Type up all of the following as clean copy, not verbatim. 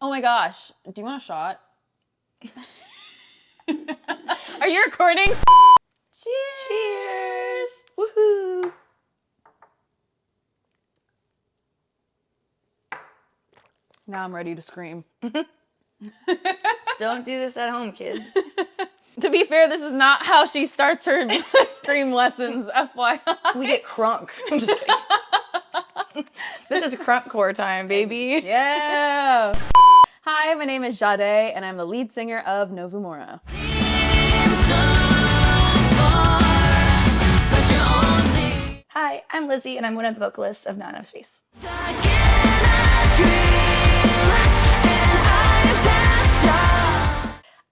Oh my gosh. Do you want a shot? Are you recording? Cheers! Cheers! Woohoo! Now I'm ready to scream. Don't do this at home, kids. To be fair, this is not how she starts her scream lessons, FYI. We get crunk. I'm just kidding. This is crunk core time, baby. Yeah! Hi, my name is Jade, and I'm the lead singer of Novumora. Hi, I'm Lizzie, and I'm one of the vocalists of Not Enough Space.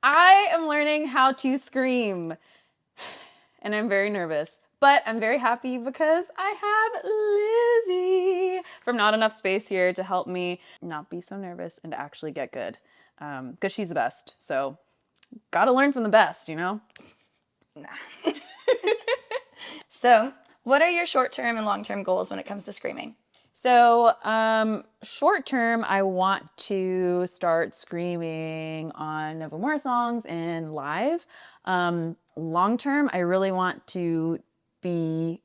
I am learning how to scream, and I'm very nervous, but I'm very happy because I have Lizzie from Not Enough Space here to help me not be so nervous and to actually get good, because she's the best, so gotta learn from the best, you know? Nah. So, what are your short-term and long-term goals when it comes to screaming? So, short term, I want to start screaming on Novumora songs and live. Long term, I really want to be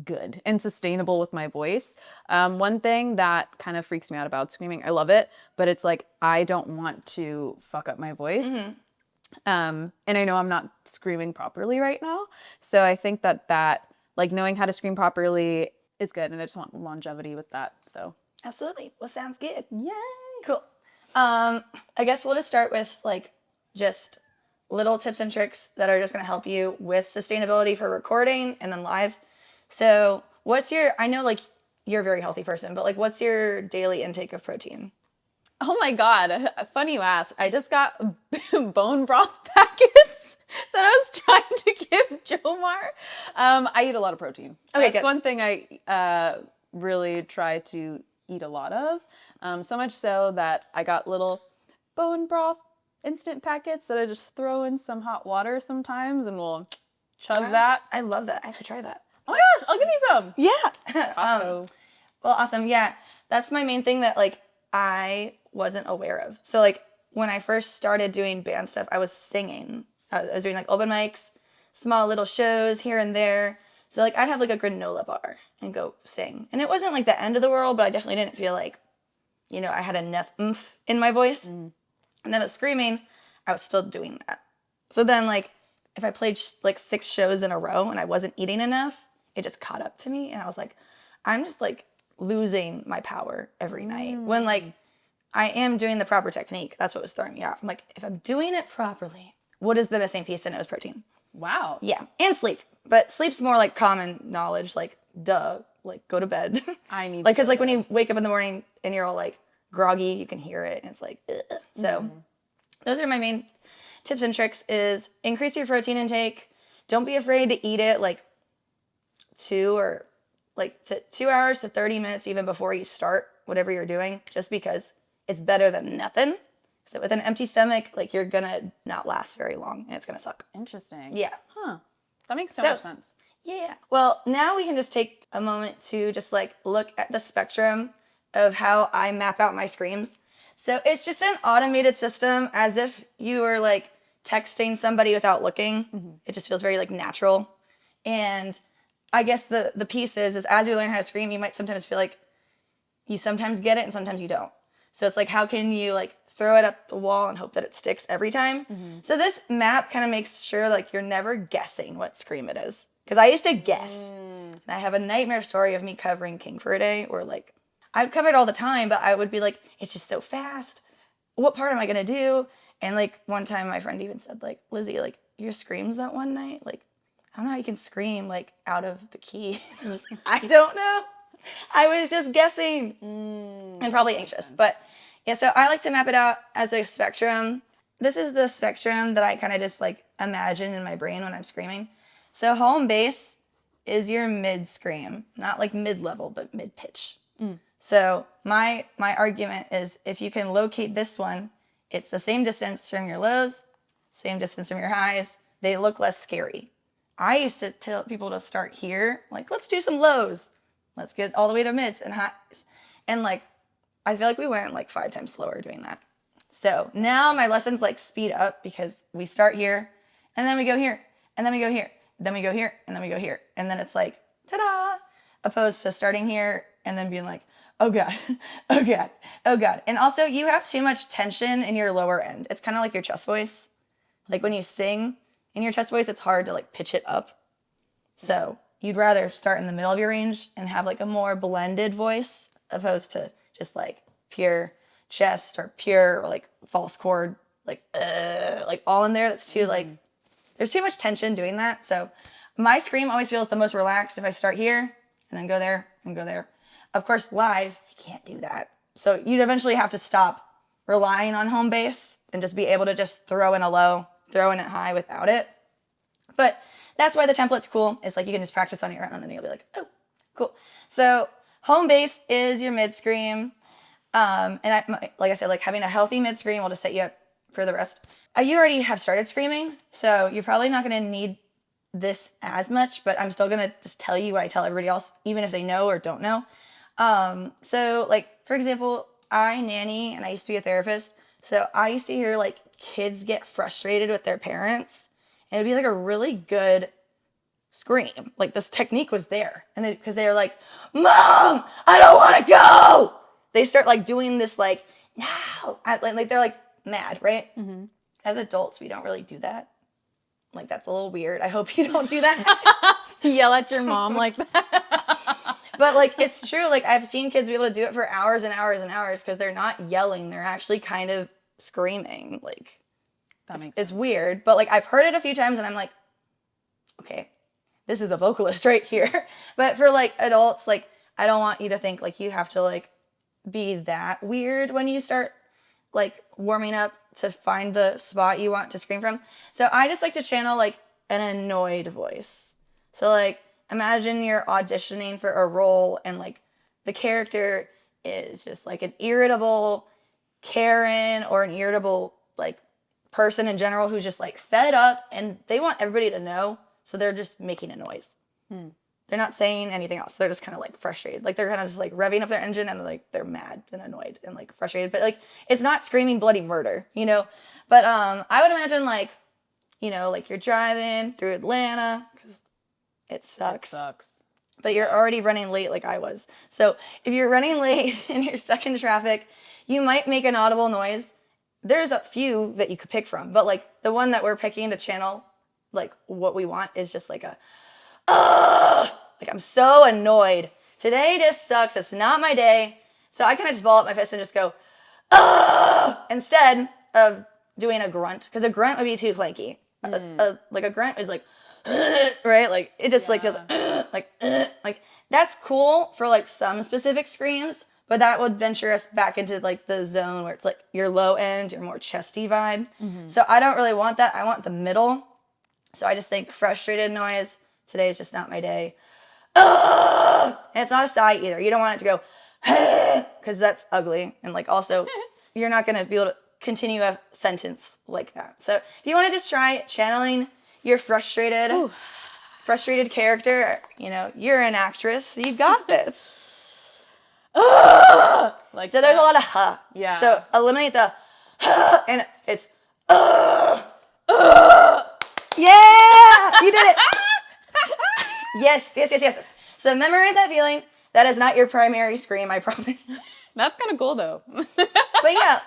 good and sustainable with my voice. One thing that kind of freaks me out about screaming, I love it, but it's like, I don't want to fuck up my voice. Mm-hmm. And I know I'm not screaming properly right now. So I think that like knowing how to scream properly is good, and I just want longevity with that. So absolutely. Well, sounds good. Yay! Cool. I guess we'll just start with like just little tips and tricks that are just going to help you with sustainability for recording and then live. So I know like you're a very healthy person, but like what's your daily intake of protein? Oh my God, funny you ask. I just got bone broth packets that I was trying to give Jomar. I eat a lot of protein. Okay, That's good. one thing I really try to eat a lot of. So much so that I got little bone broth instant packets that I just throw in some hot water sometimes and we'll chug that. I love that. I have to try that. Oh my gosh, I'll give you some. Yeah. Costco. Well, awesome. Yeah, that's my main thing that like I wasn't aware of. So like when I first started doing band stuff, I was singing. I was doing like open mics, small little shows here and there. So like I'd have like a granola bar and go sing. And it wasn't like the end of the world, but I definitely didn't feel like, I had enough oomph in my voice. Mm. And then with screaming, I was still doing that. So then like if I played like 6 shows in a row and I wasn't eating enough, it just caught up to me. And I was like, I'm just like losing my power every night. When like I am doing the proper technique. That's what was throwing me off. I'm like, if I'm doing it properly, what is the missing piece? And it was protein. Wow. Yeah. And sleep. But sleep's more like common knowledge. Like, duh. Like, go to bed. I need like, because like when you wake up in the morning and you're all like groggy, you can hear it. And it's like, ugh. So those are my main tips and tricks is increase your protein intake. Don't be afraid to eat it like 2 hours to 30 minutes even before you start whatever you're doing, just because it's better than nothing. So with an empty stomach, like you're gonna not last very long and it's gonna suck. Interesting. Yeah. Huh. That makes so much sense. Yeah. Well, now we can just take a moment to just like look at the spectrum of how I map out my screams. So it's just an automated system as if you were like texting somebody without looking. Mm-hmm. It just feels very like natural. And I guess the piece is as you learn how to scream, you might sometimes feel like you sometimes get it and sometimes you don't. So it's like, how can you like throw it at the wall and hope that it sticks every time? Mm-hmm. So this map kind of makes sure like you're never guessing what scream it is. Because I used to guess. And I have a nightmare story of me covering King for a Day, or like, I would cover it all the time, but I would be like, it's just so fast. What part am I going to do? And like one time my friend even said like, Lizzie, like your screams that one night, like, I don't know how you can scream like out of the key. I was like, I don't know. I was just guessing and probably anxious. But yeah, so I like to map it out as a spectrum. This is the spectrum that I kind of just like imagine in my brain when I'm screaming. So home base is your mid scream, not like mid level, but mid pitch. So my argument is if you can locate this one, it's the same distance from your lows, same distance from your highs. They look less scary. I used to tell people to start here, like, let's do some lows. Let's get all the way to mids and highs. And like, I feel like we went like 5 times slower doing that. So now my lessons like speed up because we start here and then we go here and then we go here, then we go here and then we go here. And then it's like, ta-da, opposed to starting here and then being like, oh God, oh God, oh God. And also you have too much tension in your lower end. It's kind of like your chest voice. Like when you sing in your chest voice, it's hard to like pitch it up. So you'd rather start in the middle of your range and have like a more blended voice opposed to just like pure chest or pure or like false chord, like all in there. That's too like, there's too much tension doing that. So my scream always feels the most relaxed if I start here and then go there and go there. Of course, live, you can't do that. So you'd eventually have to stop relying on home base and just be able to just throw in a low, throw in a high without it. But that's why the template's cool. It's like you can just practice on your own and then you'll be like, oh, cool. So home base is your mid scream. And like I said, like having a healthy mid scream will just set you up for the rest. You already have started screaming, so you're probably not going to need this as much, but I'm still going to just tell you what I tell everybody else, even if they know or don't know. So like, for example, I nanny and I used to be a therapist. So I used to hear like kids get frustrated with their parents and it'd be like a really good scream. Like this technique was there. And because they were like, Mom, I don't want to go. They start like doing this like, no, like they're like mad, right? Mm-hmm. As adults, we don't really do that. Like that's a little weird. I hope you don't do that. Yell at your mom like that. But like it's true. Like I've seen kids be able to do it for hours and hours and hours because they're not yelling. They're actually kind of screaming. Like it's weird. But like I've heard it a few times and I'm like, okay, this is a vocalist right here. But for like adults, like I don't want you to think like you have to like be that weird when you start like warming up to find the spot you want to scream from. So I just like to channel like an annoyed voice. So like imagine you're auditioning for a role and like the character is just like an irritable Karen or an irritable like person in general who's just like fed up and they want everybody to know. So they're just making a noise. They're not saying anything else. They're just kind of like frustrated. Like they're kind of just like revving up their engine and like they're mad and annoyed and like frustrated. But like it's not screaming bloody murder, you know? But I would imagine like, you know, like you're driving through Atlanta because it sucks. But you're already running late like I was. So if you're running late and you're stuck in traffic, you might make an audible noise. There's a few that you could pick from. But like the one that we're picking to channel, like what we want is just like a, like I'm so annoyed. Today just sucks. It's not my day. So I kind of just ball up my fist and just go, instead of doing a grunt, because a grunt would be too clanky. Like a grunt is like, right? Like it just like does like that's cool for like some specific screams, but that would venture us back into like the zone where it's like your low end, your more chesty vibe. So I don't really want that. I want the middle. So I just think frustrated noise. Today is just not my day. And it's not a sigh either. You don't want it to go, because that's ugly. And like also, you're not going to be able to continue a sentence like that. So if you want to just try channeling your frustrated character, you know, you're an actress. So you got this. Like so there's a lot of Yeah. So eliminate the and it's yeah, you did it. Yes. So memorize that feeling. That is not your primary scream, I promise. That's kind of cool though. But yeah,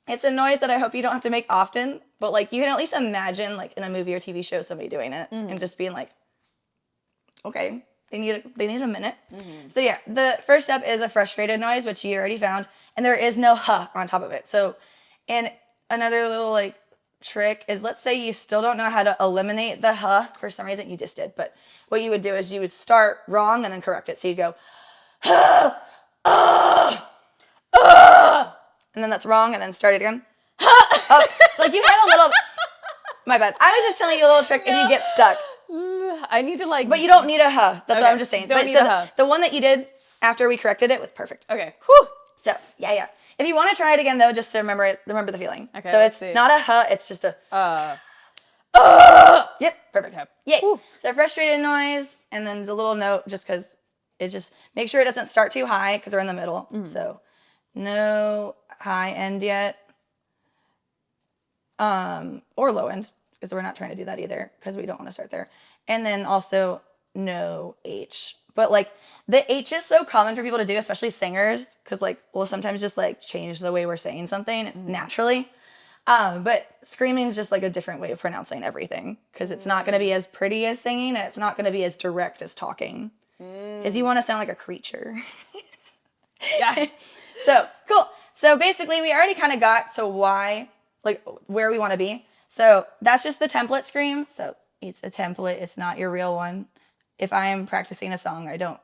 it's a noise that I hope you don't have to make often, but like you can at least imagine like in a movie or TV show somebody doing it and just being like, okay, they need a minute. So yeah, the first step is a frustrated noise, which you already found, and there is no on top of it. So, and another little like trick is, let's say you still don't know how to eliminate the for some reason. You just did, but what you would do is you would start wrong and then correct it. So you go and then that's wrong and then start it again. Like you had a little, my bad, I was just telling you a little trick. If you get stuck, I need to like, but you don't need a that's okay. what I'm just saying. Don't But need so a the one that you did after we corrected it was perfect. Okay. Whew. So yeah. If you want to try it again though, just to remember the feeling. Okay, So it's not a it's just a Yep, perfect. Okay. Yay. Whew. So frustrated noise, and then the little note, just because it just make sure it doesn't start too high because we're in the middle. So no high end yet. or low end, because we're not trying to do that either, because we don't want to start there. And then also no H. But like the H is so common for people to do, especially singers, because like we'll sometimes just like change the way we're saying something naturally. But screaming is just like a different way of pronouncing everything, because it's not going to be as pretty as singing, and it's not going to be as direct as talking, because you want to sound like a creature. Yes. So cool. So basically we already kind of got to why, like where we want to be. So that's just the template scream. So it's a template. It's not your real one. If I am practicing a song, I don't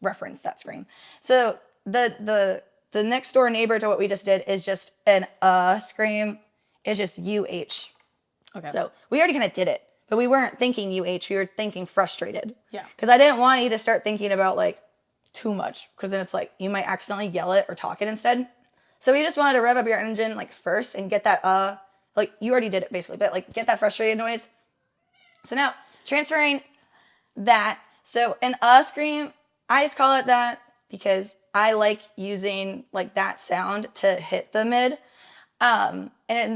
reference that scream. So the next door neighbor to what we just did is just an scream. It's just UH. Okay. So we already kind of did it, but we weren't thinking UH. We were thinking frustrated. Yeah. Because I didn't want you to start thinking about like too much, because then it's like you might accidentally yell it or talk it instead. So we just wanted to rev up your engine like first and get that like you already did it basically, but like get that frustrated noise. So now transferring that. So an scream, I just call it that because I like using like that sound to hit the mid. And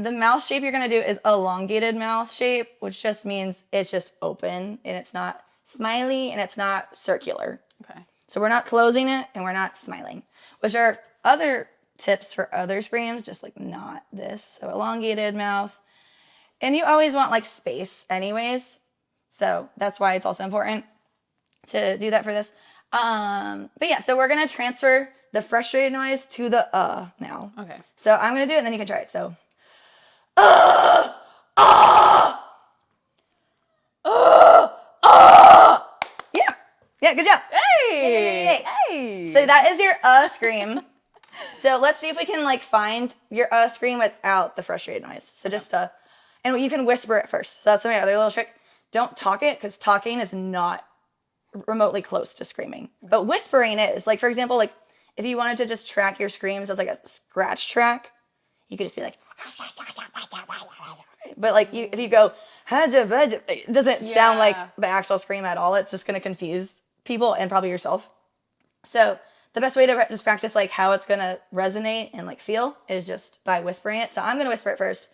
the mouth shape you're gonna do is elongated mouth shape, which just means it's just open and it's not smiley and it's not circular. Okay. So we're not closing it and we're not smiling, which are other tips for other screams, just like not this. So elongated mouth. And you always want like space anyways. So that's why it's also important to do that for this. But yeah, so we're going to transfer the frustrated noise to the now. Okay. So I'm going to do it and then you can try it. So yeah. Yeah, good job. Hey. Hey. So that is your scream. So let's see if we can like find your scream without the frustrated noise. So just and you can whisper it first. So that's my other little trick. Don't talk it, because talking is not remotely close to screaming. But whispering is, like, for example, like if you wanted to just track your screams as like a scratch track, you could just be like, but like if you go, it doesn't sound like the actual scream at all. It's just going to confuse people and probably yourself. So the best way to just practice like how it's going to resonate and like feel is just by whispering it. So I'm going to whisper it first.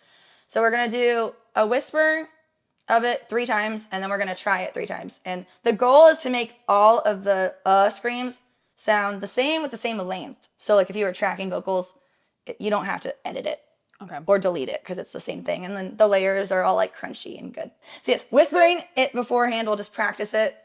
So we're going to do a whisper of it 3 times, and then we're going to try it 3 times. And the goal is to make all of the screams sound the same with the same length. So like if you were tracking vocals, you don't have to edit it or delete it, because it's the same thing. And then the layers are all like crunchy and good. So yes, whispering it beforehand, we'll just practice it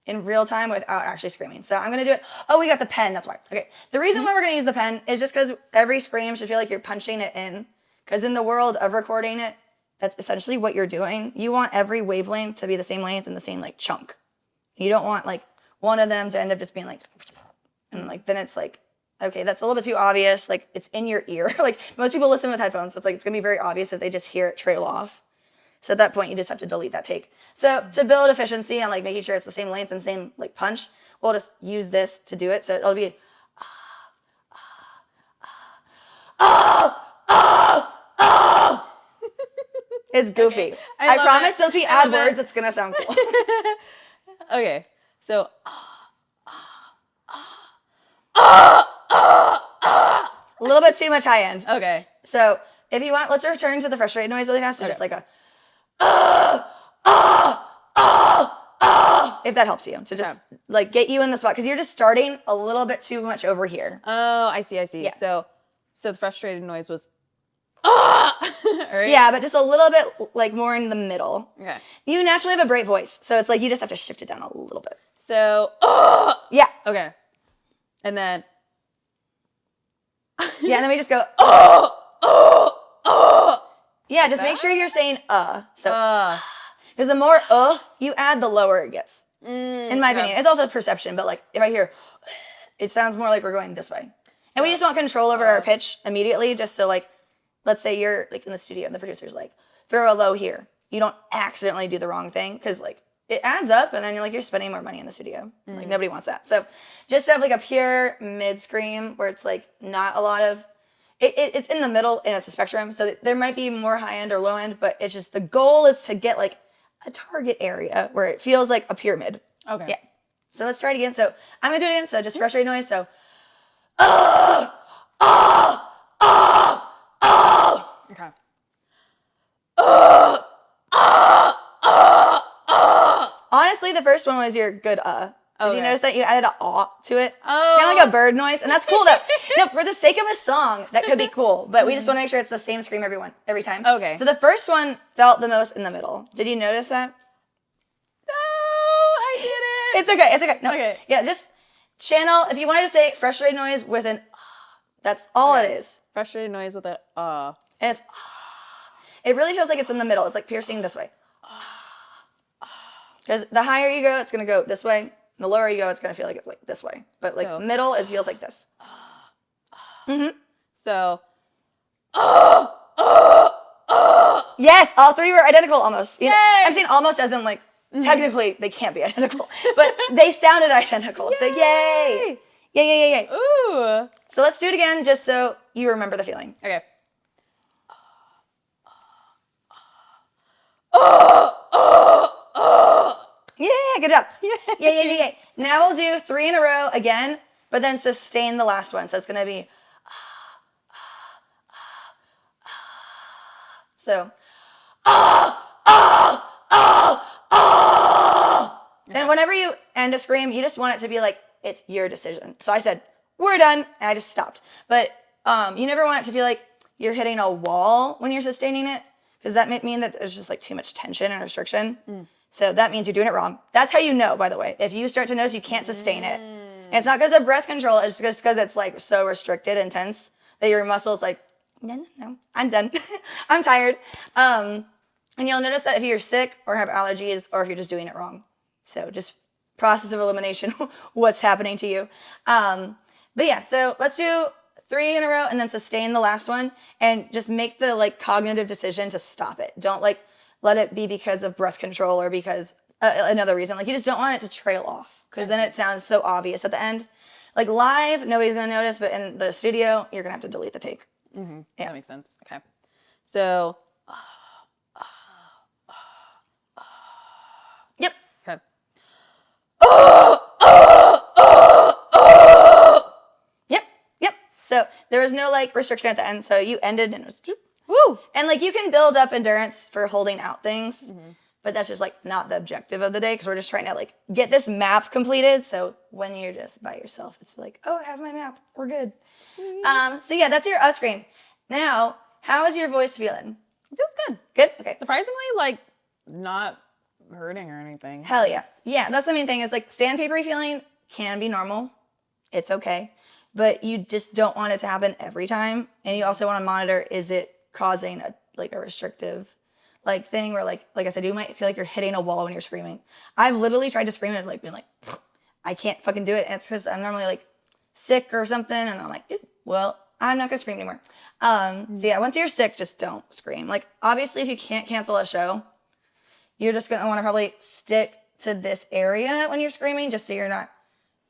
in real time without actually screaming. So I'm going to do it. Oh, we got the pen. That's why. Okay. The reason why we're going to use the pen is just because every scream should feel like you're punching it in. Because in the world of recording it, that's essentially what you're doing. You want every wavelength to be the same length and the same like chunk. You don't want like one of them to end up just being like, and like then it's like, okay, that's a little bit too obvious. Like it's in your ear. Like most people listen with headphones. So it's like it's gonna be very obvious if they just hear it trail off. So at that point, you just have to delete that take. So to build efficiency and like making sure it's the same length and same like punch, we'll just use this to do it. So it'll be It's goofy. Okay. I promise once we add words, it's going to sound cool. Okay. So a little bit too much high end. okay. So if you want, let's return to the frustrated noise really fast. So just like a if that helps you. So just like get you in the spot, because you're just starting a little bit too much over here. Oh, I see. Yeah. So the frustrated noise was right? Yeah, but just a little bit like more in the middle. Okay. You naturally have a great voice, so it's like you just have to shift it down a little bit. So Yeah. okay. And then Yeah, and then we just go Yeah, just make sure you're saying So because the more you add, the lower it gets. In my opinion. It's also perception, but like if I hear it sounds more like we're going this way. So, and we just want control over our pitch immediately, just so like let's say you're like in the studio and the producer's like, throw a low here. You don't accidentally do the wrong thing, because like it adds up and then you're spending more money in the studio. Like nobody wants that. So just have like a pure mid scream where it's like not a lot of, it's in the middle and it's a spectrum. So there might be more high end or low end, but it's just the goal is to get like a target area where it feels like a pyramid. okay. Yeah. So let's try it again. So I'm going to do it again. So just frustrated noise. So Okay. Honestly, the first one was your good Did you notice that you added an to it? Oh. Kind of like a bird noise, and that's cool though. No, for the sake of a song, that could be cool, but we just want to make sure it's the same scream every time. Okay. So the first one felt the most in the middle. Did you notice that? No, I didn't. It's okay. It's okay. No. Okay. Yeah, just channel. If you wanted to say frustrated noise with an, that's all it is. Frustrated noise with an And it's, it really feels like it's in the middle. It's like piercing this way. Because the higher you go, it's gonna go this way. The lower you go, it's gonna feel like it's like this way. But like middle, it feels like this. So. Yes, all three were identical almost. Yay! I'm saying almost as in like, technically they can't be identical, but they sounded identical. So yay! Yay. Ooh. So let's do it again just so you remember the feeling. Okay. Yeah, good job. Yeah. Now we'll do 3 in a row again, but then sustain the last one. So it's gonna be so Then whenever you end a scream, you just want it to be like it's your decision. So I said, we're done, and I just stopped. But you never want it to feel like you're hitting a wall when you're sustaining it, because that might mean that there's just like too much tension and restriction. So that means you're doing it wrong. That's how you know, by the way. If you start to notice you can't sustain it. And it's not because of breath control, it's just because it's like so restricted and tense that your muscles like, no, I'm done. I'm tired. And you'll notice that if you're sick or have allergies or if you're just doing it wrong. So just process of elimination, what's happening to you. But yeah, so let's do 3 in a row and then sustain the last one and just make the like cognitive decision to stop it. Don't like let it be because of breath control or because another reason. Like you just don't want it to trail off because then it sounds so obvious at the end. Like live, nobody's going to notice, but in the studio, you're going to have to delete the take. Yeah. That makes sense. Okay. So. Yep. Okay. Yep. So there was no like restriction at the end. So you ended and it was Woo. And like you can build up endurance for holding out things, but that's just like not the objective of the day because we're just trying to like get this map completed. So when you're just by yourself, it's like, oh, I have my map. We're good. So yeah, that's your scream. Now, how is your voice feeling? It feels good. Good? Okay. Surprisingly, like not hurting or anything. Hell yeah. Yeah, that's the main thing is like sandpapery feeling can be normal. It's okay. But you just don't want it to happen every time. And you also want to monitor, is it causing a restrictive like thing where like I said, you might feel like you're hitting a wall when you're screaming. I've literally tried to scream and like been like, I can't fucking do it. And it's because I'm normally like sick or something. And I'm like, well, I'm not gonna scream anymore. So yeah, once you're sick, just don't scream. Like obviously if you can't cancel a show, you're just gonna want to probably stick to this area when you're screaming just so you're not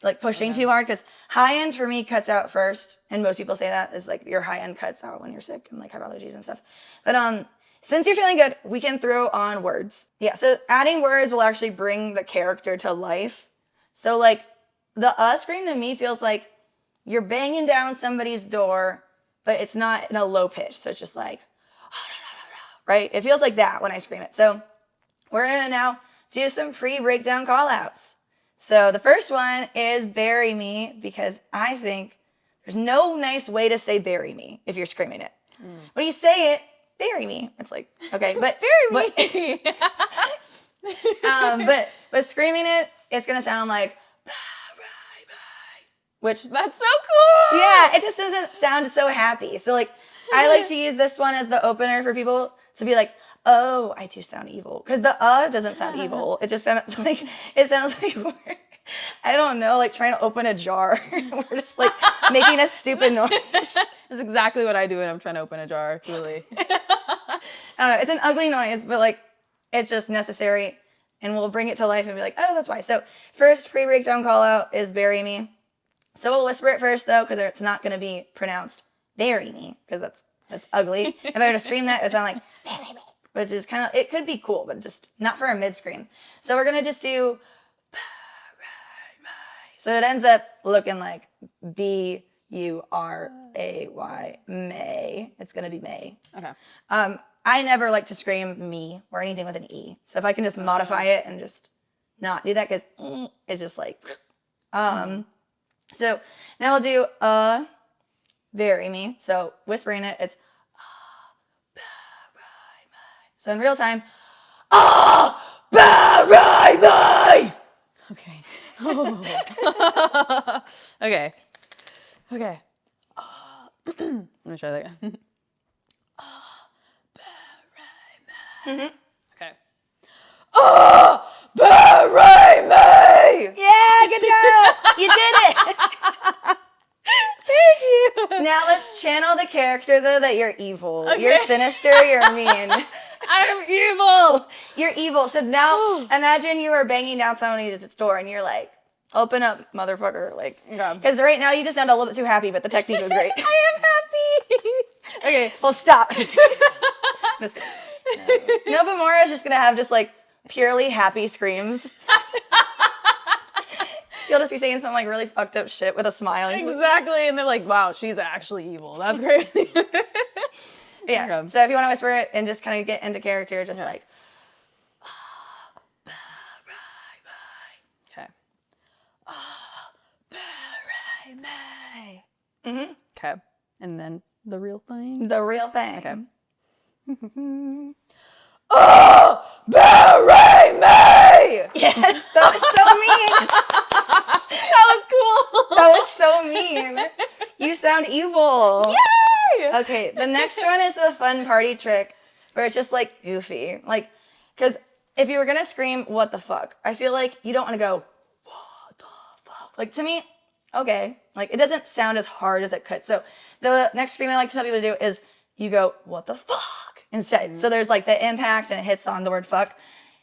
like pushing too hard, because high end for me cuts out first, and most people say that is like your high end cuts out when you're sick and like have allergies and stuff. But since you're feeling good, we can throw on words. Yeah, so adding words will actually bring the character to life. So like the scream to me feels like you're banging down somebody's door, but it's not in a low pitch, so it's just like right. It feels like that when I scream it. So we're gonna now do some pre-breakdown call outs. So the first one is bury me, because I think there's no nice way to say bury me if you're screaming it. When you say it, bury me, it's like, okay, but bury me. but screaming it, it's gonna sound like which That's so cool. yeah, it just doesn't sound so happy. So like I like to use this one as the opener for people to be like, oh, I do sound evil. Because the doesn't sound evil. It just sounds like, we're, I don't know, like trying to open a jar. We're just like making a stupid noise. That's exactly what I do when I'm trying to open a jar, truly. I don't know, it's an ugly noise, but like it's just necessary. And we'll bring it to life and be like, oh, that's why. So first pre-breakdown call out is bury me. So we'll whisper it first though, because it's not going to be pronounced bury me, because that's ugly. If I were to scream that, it would sound like bury me. Which is kind of, it could be cool, but just not for a mid-scream. So we're going to just do, so it ends up looking like B-U-R-A-Y, May. It's going to be May. Okay. I never like to scream me or anything with an E. So if I can just modify it and just not do that, because is just like, so now we'll do bury me. So whispering it, it's bury me. So in real time, bury me. Okay. Okay. Okay. I'm gonna try that again. Okay. Bury me! Yeah, good job. You did it. Thank you. Now let's channel the character though that you're evil. Okay. You're sinister, you're mean. I'm evil. You're evil. So now imagine you are banging down somebody's door and you're like, open up, motherfucker. Like, because right now you just sound a little bit too happy, but the technique was great. I am happy. Okay. Well, stop. Just kidding. Just kidding. No, but Mora is just going to have just like purely happy screams. You'll just be saying some like really fucked up shit with a smile. Exactly. And they're like, wow, she's actually evil. That's crazy. Yeah. Okay. So if you want to whisper it and just kind of get into character, just like, okay. Bury me. mm-hmm. Okay. And then the real thing. The real thing. Okay. Bury me! Yes, that was so mean. That was cool. That was so mean. You sound evil. Yay! Okay, the next one is the fun party trick where it's just like goofy. Like, because if you were going to scream, what the fuck? I feel like you don't want to go, what the fuck? Like, to me, okay. Like, it doesn't sound as hard as it could. So the next scream I like to tell people to do is you go, what the fuck? Instead. Mm-hmm. So there's like the impact and it hits on the word fuck.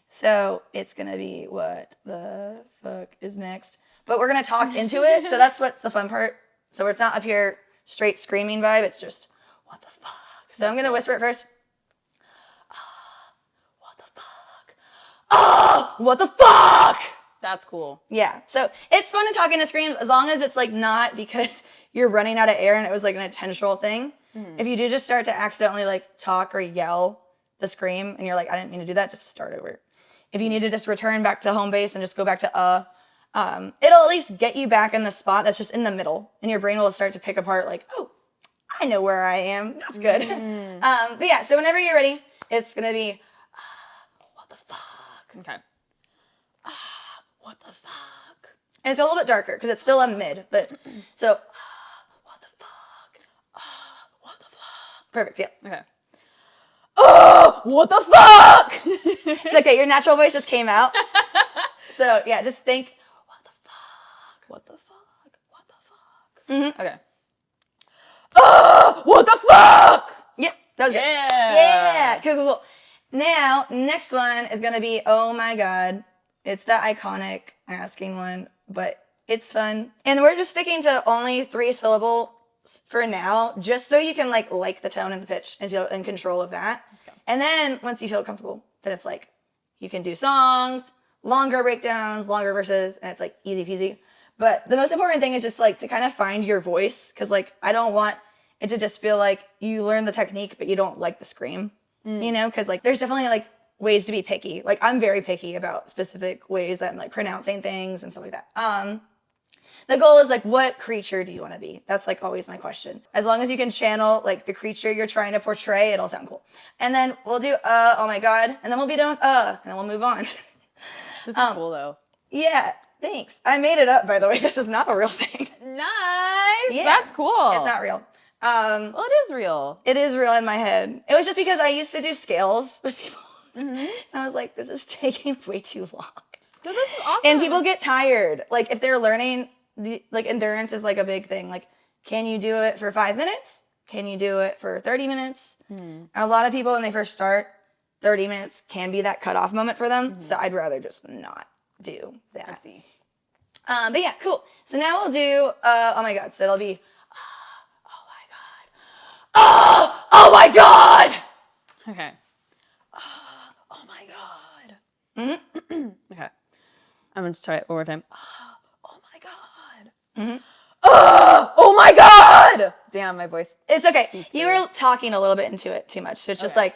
So it's going to be what the fuck is next. But we're going to talk into it. So that's what's the fun part. So it's not up here straight screaming vibe. It's just, what the fuck? So I'm going to whisper it first. What the fuck? Oh, what the fuck? That's cool. Yeah. So it's fun to talk into screams as long as it's like not because you're running out of air and it was like an intentional thing. Mm-hmm. If you do just start to accidentally like talk or yell the scream and you're like, I didn't mean to do that, just start over. If you need to just return back to home base and just go back to it'll at least get you back in the spot that's just in the middle and your brain will start to pick apart like, oh, I know where I am. That's good. Mm-hmm. But yeah, so whenever you're ready, it's going to be, what the fuck? Okay. What the fuck? And it's a little bit darker because it's still a mid, but so, what the fuck? What the fuck? Perfect, yeah. Okay. Oh, what the fuck? It's okay, your natural voice just came out. So yeah, just think, what the fuck? What the fuck? What the fuck? Mm-hmm. Okay. Oh, what the fuck? Yeah, that was good. Yeah. Yeah, cool. Now, next one is going to be, oh my God. It's the iconic asking one, but it's fun. And we're just sticking to only 3 syllables for now, just so you can like the tone and the pitch and feel in control of that. Okay. And then once you feel comfortable, then it's like, you can do songs, longer breakdowns, longer verses, and it's like easy peasy. But the most important thing is just like to kind of find your voice. Cause like, I don't want it to just feel like you learn the technique, but you don't like the scream, you know? Cause like, there's definitely like ways to be picky. Like I'm very picky about specific ways that I'm like pronouncing things and stuff like that. The goal is like, what creature do you want to be? That's like always my question. As long as you can channel like the creature you're trying to portray, it'll sound cool. And then we'll do, oh my God. And then we'll be done with, and then we'll move on. This is cool though. Yeah, thanks. I made it up, by the way. This is not a real thing. Nice. Yeah, that's cool. It's not real. Well, it is real. It is real in my head. It was just because I used to do scales with people. Mm-hmm. And I was like, this is taking way too long. This is awesome. And people get tired. Like if they're learning, like endurance is like a big thing. Like, can you do it for 5 minutes? Can you do it for 30 minutes? A lot of people when they first start, 30 minutes can be that cutoff moment for them. Mm-hmm. So I'd rather just not do that. I see. But yeah, cool. So now we'll do, oh my God. So it'll be, oh my God. Oh my God. Okay. Oh my God. Mm-hmm. Okay. I'm going to try it one more time. Oh my God. Mm-hmm. Oh my God. Damn, my voice. It's okay. You were talking a little bit into it too much. So it's just like,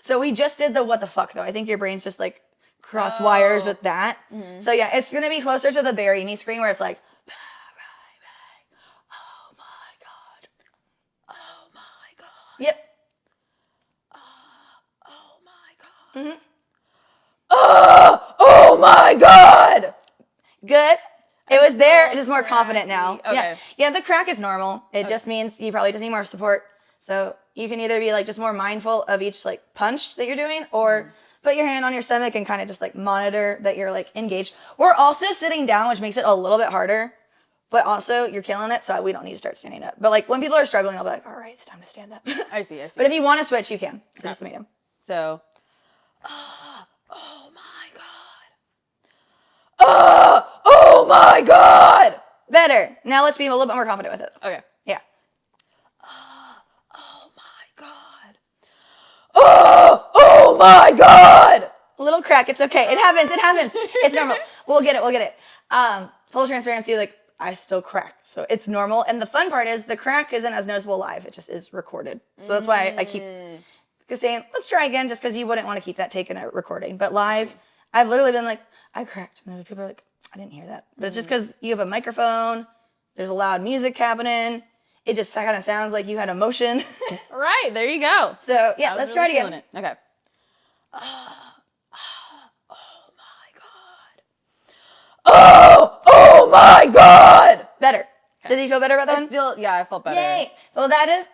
So we just did the what the fuck though. I think your brain's just like crossed wires with that. So yeah, it's gonna be closer to the bury me scream where it's like, oh my god, oh my god. Yep. Oh my god. Oh my god. Good. It was there. It's just more confident now. Okay. Yeah. Yeah. The crack is normal. It just means you probably just need more support. So you can either be like just more mindful of each like punch that you're doing, or put your hand on your stomach and kind of just like monitor that you're like engaged. We're also sitting down, which makes it a little bit harder, but also you're killing it. So we don't need to start standing up. But like when people are struggling, I'll be like, all right, it's time to stand up. I see. But if you want to switch, you can. So just medium. So. Oh my god. Oh my god. Better. Now let's be a little bit more confident with it. Okay. Yeah. Oh my god. A little crack. It's okay. It happens. It happens. It's normal. We'll get it. We'll get it. Full transparency, like I still crack. So it's normal. And the fun part is the crack isn't as noticeable live. It just is recorded. So that's why I keep saying, let's try again, just because you wouldn't want to keep that taken at recording. But live, I've literally been like, I cracked. And people are like, I didn't hear that. But it's just because you have a microphone. There's a loud music happening. It just kind of sounds like you had emotion. Right, there you go. So yeah, let's try it again. It. Okay. Oh my god! Better. Okay. Did he feel better about that one? I felt better. Yay! Well, that is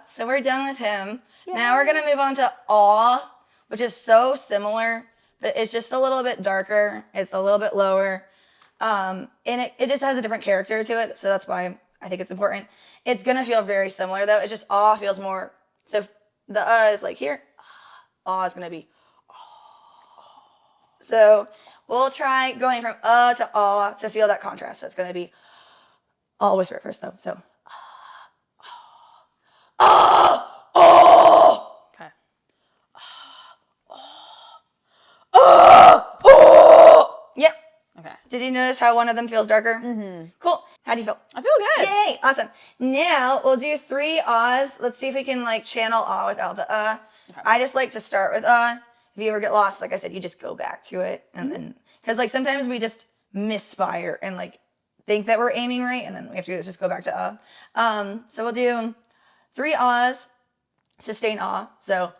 so we're done with him. Yay. Now we're gonna move on to aw, which is so similar, but it's just a little bit darker. It's a little bit lower. And it just has a different character to it, so that's why I think it's important. It's gonna feel very similar though. It's just aw feels more. So if the is like here, aw is gonna be. So we'll try going from to aw to feel that contrast. So it's gonna be. I'll whisper it first though. So. Okay. Yep. Okay. Did you notice how one of them feels darker? Mm-hmm. Cool. How do you feel? I feel good. Yay! Awesome. Now we'll do 3 ahs. Let's see if we can like channel ah without the Okay. I just like to start with If you ever get lost, like I said, you just go back to it, and then because like sometimes we just misfire and like think that we're aiming right, and then we have to just go back to So we'll do 3 ahs, sustain ah. So.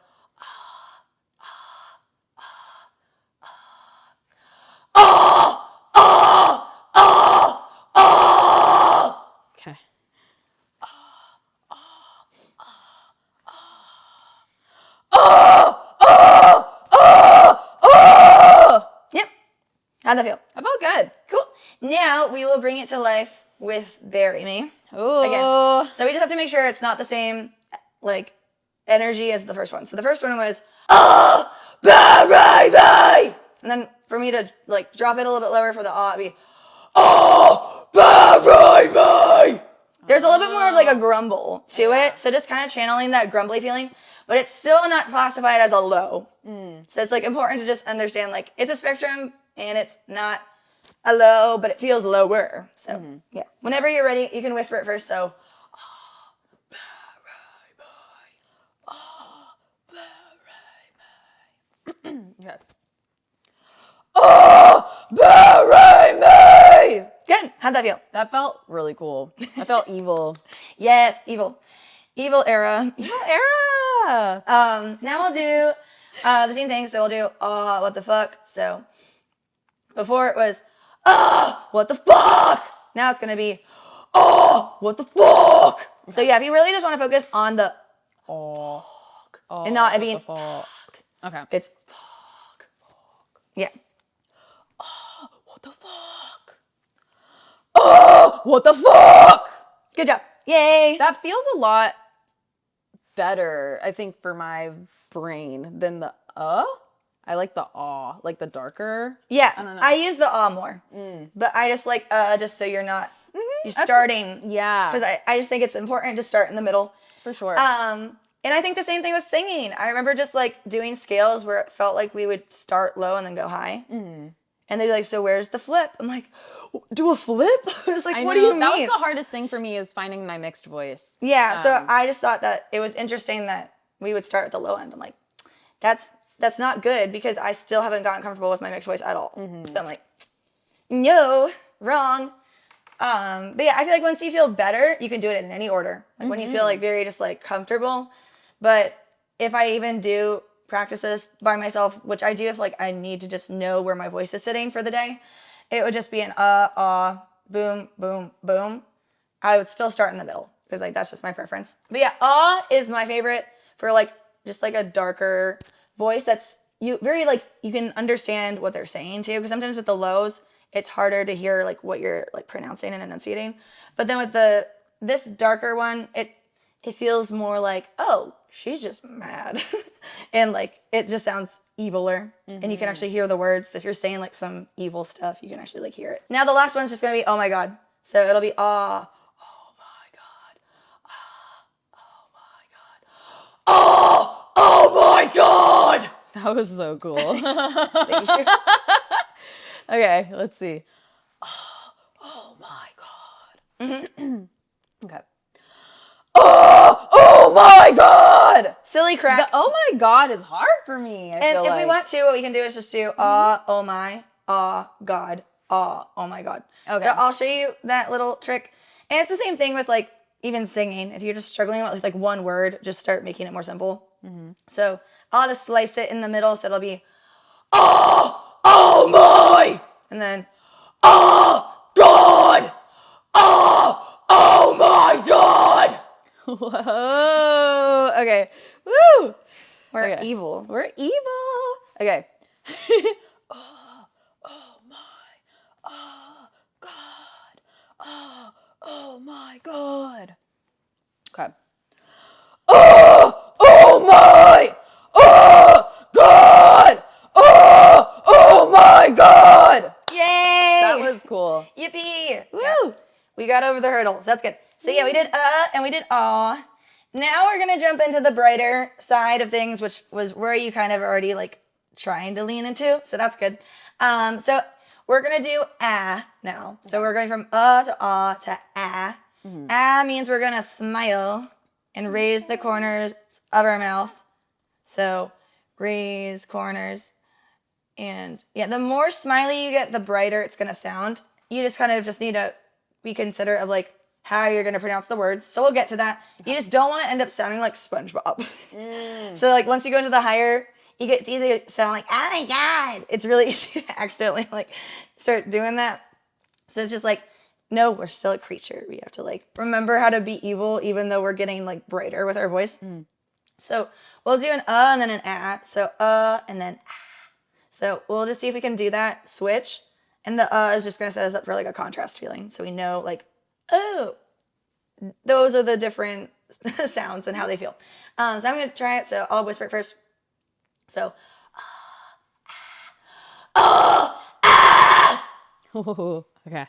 Okay. Yep. How'd that feel? I felt good. Cool. Now we will bring it to life with Bury Me. Ooh. Again. So we just have to make sure it's not the same like energy as the first one. So the first one was Bury Me, and then for me to like drop it a little bit lower for the it'd be Bury Me. There's a little bit more of like a grumble to it, so just kind of channeling that grumbly feeling, but it's still not classified as a low. So it's like important to just understand like it's a spectrum and it's not a low, but it feels lower. So yeah, whenever you're ready, you can whisper it first. So. Okay. Bury Me. Good. How'd that feel? That felt really cool. I felt evil. Yes, evil. Evil era. Evil era. Now we'll do the same thing. So we'll do what the fuck. So before it was what the fuck. Now it's gonna be what the fuck. So yeah, if you really just want to focus on the and not it being Okay. It's fuck. Yeah. What the fuck? What the fuck? Good job. Yay. That feels a lot better, I think, for my brain than the I like the aw, like the darker. Yeah. I don't know. I use the more. But I just like just so you're not you're starting. Yeah. Because I just think it's important to start in the middle. For sure. And I think the same thing with singing. I remember just like doing scales where it felt like we would start low and then go high. And they'd be like, so where's the flip? I'm like, do a flip? I was like, what do you mean? That was the hardest thing for me is finding my mixed voice. Yeah, so I just thought that it was interesting that we would start at the low end. I'm like, that's not good because I still haven't gotten comfortable with my mixed voice at all. So I'm like, no, wrong. But yeah, I feel like once you feel better, you can do it in any order. Like when you feel like very just like comfortable. But if I even do practice this by myself, which I do if like I need to just know where my voice is sitting for the day, it would just be an boom, boom, boom. I would still start in the middle because like that's just my preference. But yeah, is my favorite for like just like a darker voice that's you can understand what they're saying too, because sometimes with the lows it's harder to hear like what you're like pronouncing and enunciating. But then with this darker one, it feels more like, oh, she's just mad. And like it just sounds eviler. And you can actually hear the words. If you're saying like some evil stuff, you can actually like hear it. Now the last one's just gonna be oh my god. So it'll be oh my god. Oh my god. Oh my god. That was so cool. Thank you. Okay, let's see. Oh my god. Okay. Oh my god. Silly crack. The oh my god is hard for me. I And feel if like. we want to, what we can do is just do oh my, god, oh my god. Okay. So I'll show you that little trick. And it's the same thing with like even singing. If you're just struggling with like one word, just start making it more simple. So I'll just slice it in the middle. So it'll be oh my, and then oh god, oh my god. Whoa. Okay. Woo. We're Okay. evil. We're evil. Okay. Oh my god. Okay. Oh my god. Oh my god. Yay! That was cool. Yippee! Woo. Yeah. We got over the hurdle, so that's good. So yeah, we did and we did aw. Now we're gonna jump into the brighter side of things, which was where you kind of already like trying to lean into. So that's good. So we're gonna do now. So we're going from to ah to ah. Ah means we're gonna smile and raise the corners of our mouth. So raise corners. And yeah, the more smiley you get, the brighter it's gonna sound. You just kind of just need to be considerate of like how you're gonna pronounce the words. So we'll get to that. You just don't want to end up sounding like SpongeBob. So like once you go into the higher, it's easy to sound like oh my god. It's really easy to accidentally like start doing that. So it's just like no, we're still a creature. We have to like remember how to be evil, even though we're getting like brighter with our voice. So we'll do an and then an So and then So we'll just see if we can do that switch. And the is just going to set us up for like a contrast feeling. So we know like, oh, those are the different sounds and how they feel. So I'm going to try it. So I'll whisper it first. So, Okay.